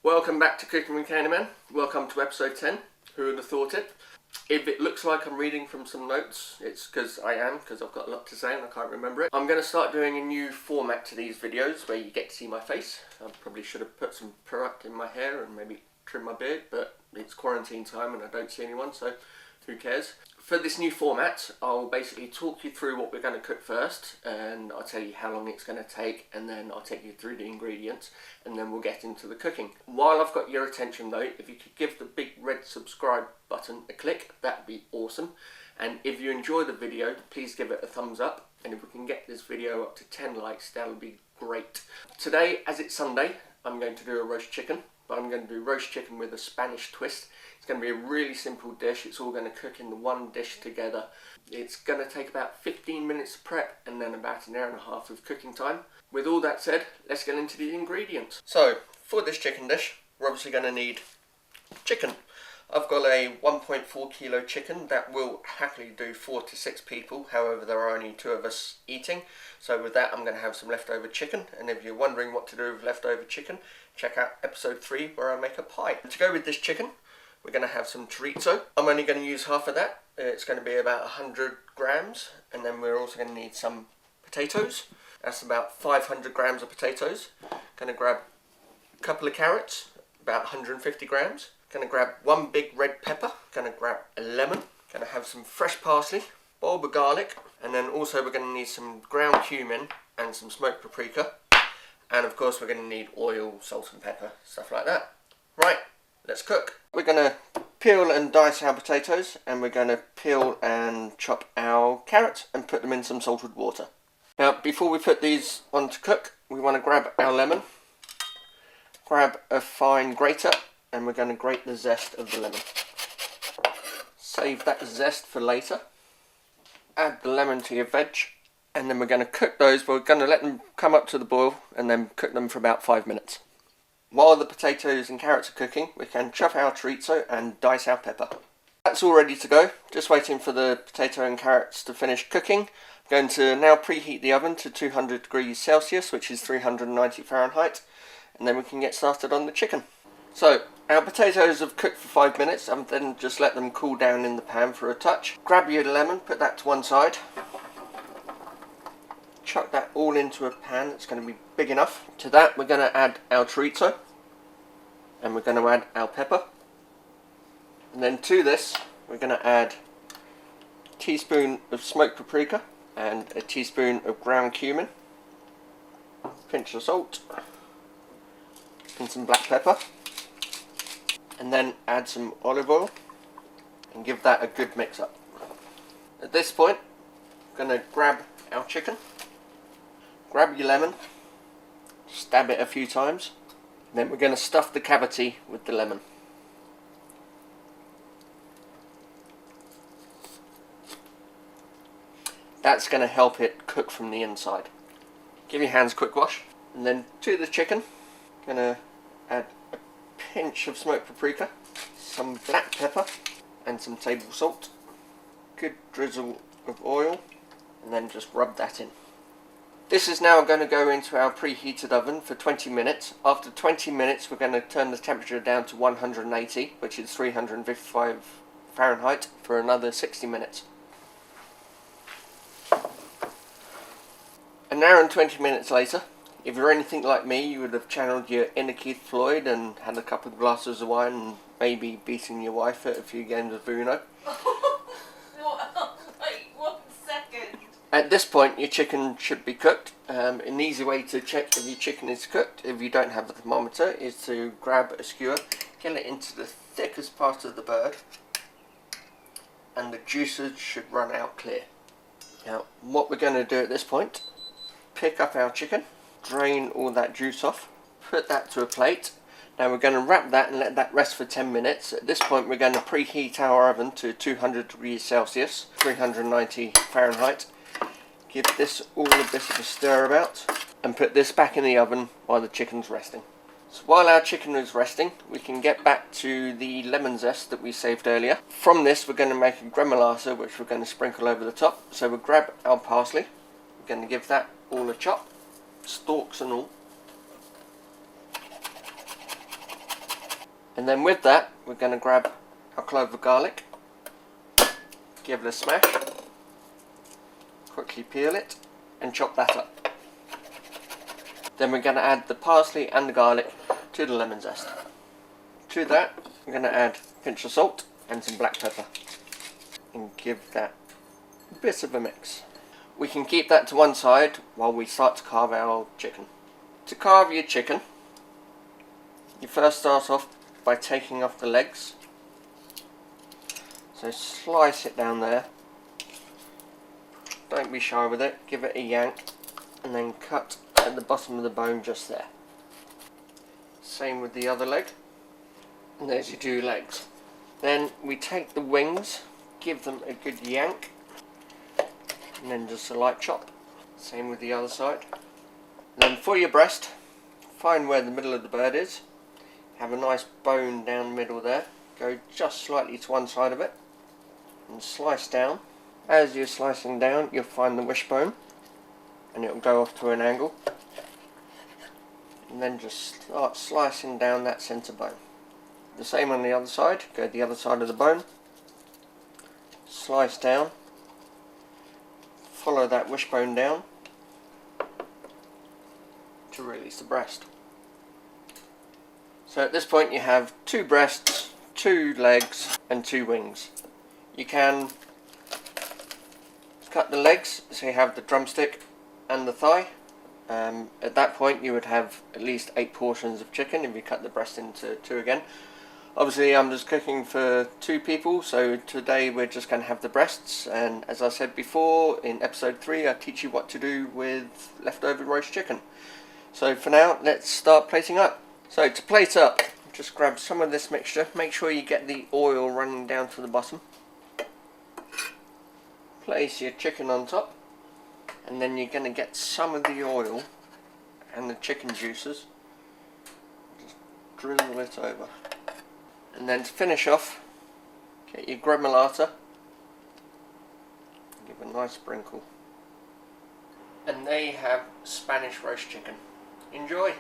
Welcome back to Cooking with Candyman. Welcome to episode 10. Who would have thought it? If it looks like I'm reading from some notes, it's because I am, because I've got a lot to say and I can't remember it. I'm going to start doing a new format to these videos where you get to see my face. I probably should have put some product in my hair and maybe trim my beard, but it's quarantine time and I don't see anyone, so who cares? For this new format, I'll basically talk you through what we're going to cook first, and I'll tell you how long it's going to take, and then I'll take you through the ingredients, and then we'll get into the cooking. While I've got your attention though, if you could give the big red subscribe button a click, that'd be awesome. And if you enjoy the video, please give it a thumbs up, and if we can get this video up to 10 likes, that would be great. Today, as it's Sunday, I'm going to do a roast chicken, but I'm going to do roast chicken with a Spanish twist. It's going to be a really simple dish. It's all going to cook in the one dish together. It's going to take about 15 minutes to prep and then about an hour and a half of cooking time. With all that said, let's get into the ingredients. So, for this chicken dish, we're obviously going to need chicken. I've got a 1.4 kilo chicken that will happily do 4 to 6 people. However, there are only 2 of us eating. So with that, I'm going to have some leftover chicken. And if you're wondering what to do with leftover chicken, check out episode 3 where I make a pie. To go with this chicken, we're going to have some chorizo. I'm only going to use half of that. It's going to be about 100 grams. And then we're also going to need some potatoes. That's about 500 grams of potatoes. Going to grab a couple of carrots, about 150 grams. Going to grab 1 big red pepper. Going to grab a lemon. Going to have some fresh parsley, bulb of garlic. And then also we're going to need some ground cumin and some smoked paprika. And of course we're going to need oil, salt and pepper, stuff like that. Right. Let's cook. We're going to peel and dice our potatoes, and we're going to peel and chop our carrots and put them in some salted water. Now, before we put these on to cook, we want to grab our lemon, grab a fine grater, and we're going to grate the zest of the lemon. Save that zest for later. Add the lemon to your veg, and then we're going to cook those, but we're going to let them come up to the boil and then cook them for about 5 minutes. While the potatoes and carrots are cooking, we can chop our chorizo and dice our pepper. That's all ready to go. Just waiting for the potato and carrots to finish cooking. I'm going to now preheat the oven to 200 degrees Celsius, which is 390 Fahrenheit, and then we can get started on the chicken. So, our potatoes have cooked for 5 minutes, and then just let them cool down in the pan for a touch. Grab your lemon, put that to one side. Chuck that all into a pan that's going to be big enough. To that we're going to add our chorizo, and we're going to add our pepper, and then to this we're going to add a teaspoon of smoked paprika and a teaspoon of ground cumin, a pinch of salt and some black pepper, and then add some olive oil and give that a good mix up. At this point we're going to grab our chicken, grab your lemon, stab it a few times, and then we're going to stuff the cavity with the lemon. That's going to help it cook from the inside. Give your hands a quick wash. And then to the chicken, I'm going to add a pinch of smoked paprika, some black pepper and some table salt, good drizzle of oil, and then just rub that in. This is now going to go into our preheated oven for 20 minutes. After 20 minutes we're going to turn the temperature down to 180, which is 355 Fahrenheit, for another 60 minutes. An hour and 20 minutes later, if you're anything like me, you would have channeled your inner Keith Floyd and had a couple of glasses of wine and maybe beaten your wife at a few games of Uno. At this point your chicken should be cooked. An easy way to check if your chicken is cooked, if you don't have the thermometer, is to grab a skewer, get it into the thickest part of the bird, and the juices should run out clear. Now what we're going to do at this point, pick up our chicken, drain all that juice off, put that to a plate. Now we're going to wrap that and let that rest for 10 minutes. At this point we're going to preheat our oven to 200 degrees Celsius, 390 Fahrenheit. Give this all a bit of a stir about and put this back in the oven while the chicken's resting. So while our chicken is resting, we can get back to the lemon zest that we saved earlier. From this we're going to make a gremolata, which we're going to sprinkle over the top. So we'll grab our parsley, we're going to give that all a chop, stalks and all. And then with that, we're going to grab our clove of garlic, give it a smash, quickly peel it, and chop that up. Then we're going to add the parsley and the garlic to the lemon zest. To that, we're going to add a pinch of salt and some black pepper, and give that a bit of a mix. We can keep that to one side while we start to carve our chicken. To carve your chicken, you first start off by taking off the legs. So slice it down there. Don't be shy with it, give it a yank, and then cut at the bottom of the bone just there. Same with the other leg. And there's your two legs. Then we take the wings, give them a good yank, and then just a light chop. Same with the other side. And then for your breast, find where the middle of the bird is. Have a nice bone down the middle there. Go just slightly to one side of it and slice down. As you're slicing down, you'll find the wishbone, and it'll go off to an angle. And then just start slicing down that centre bone. The same on the other side. Go to the other side of the bone, slice down, follow that wishbone down to release the breast. So at this point you have 2 breasts, 2 legs and 2 wings. You can cut the legs so you have the drumstick and the thigh. At that point you would have at least 8 portions of chicken if you cut the breast into 2 again. Obviously I'm just cooking for 2 people, so today we're just going to have the breasts, and as I said before in episode 3 I teach you what to do with leftover roast chicken. So for now, let's start plating up. So to plate up, just grab some of this mixture, make sure you get the oil running down to the bottom. Place your chicken on top, and then you're going to get some of the oil and the chicken juices. Just drizzle it over. And then to finish off, get your gremolata, give a nice sprinkle. And there you have Spanish roast chicken. Enjoy!